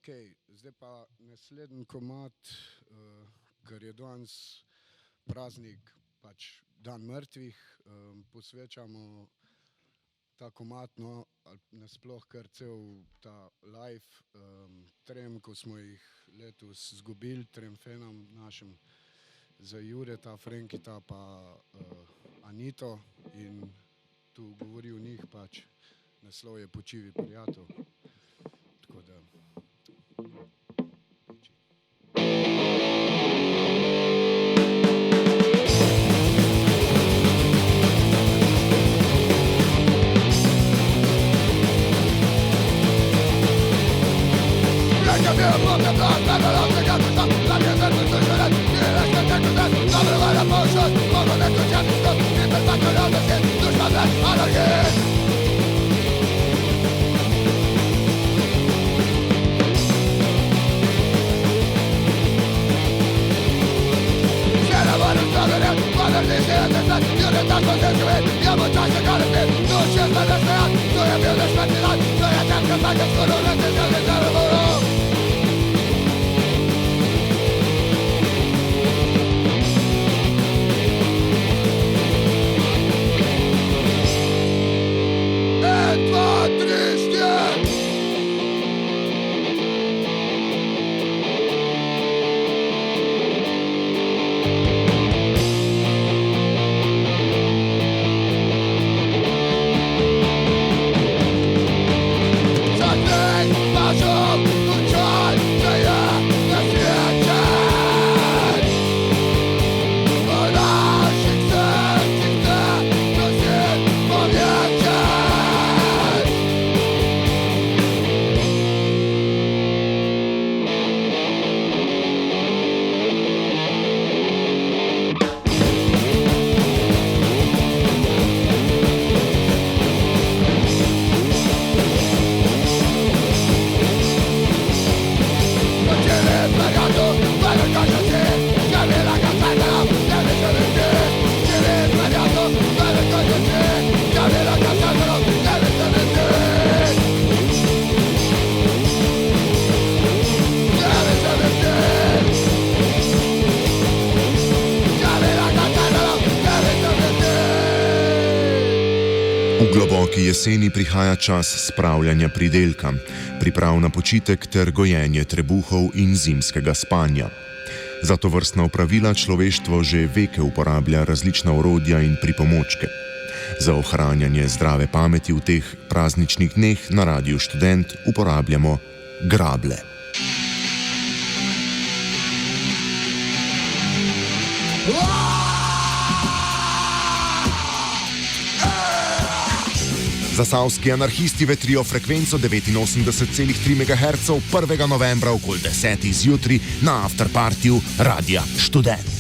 Zdaj pa naslednji komad, ker je danes praznik, pač dan mrtvih, posvečamo ta komad, nasploh kar cel ta live, trem, ko smo jih letos izgubili, trem fenom našim, za Jureta, Frenkita pa Anito, in tu govori o njih, pač naslov je Počivi, prijatelj. Tako da jeseni prihaja čas spravljanja pridelka, priprav na počitek ter gojenje trebuhov in zimskega spanja. Za tovrstna opravila človeštvo že veke uporablja različna orodja in pripomočke. Za ohranjanje zdrave pameti v teh prazničnih dneh na Radiu Študent uporabljamo grable. Zasavski anarhisti vetrijo frekvenco 89,3 MHz 1. novembra okoli 10. zjutraj na afterpartiju Radia Študent.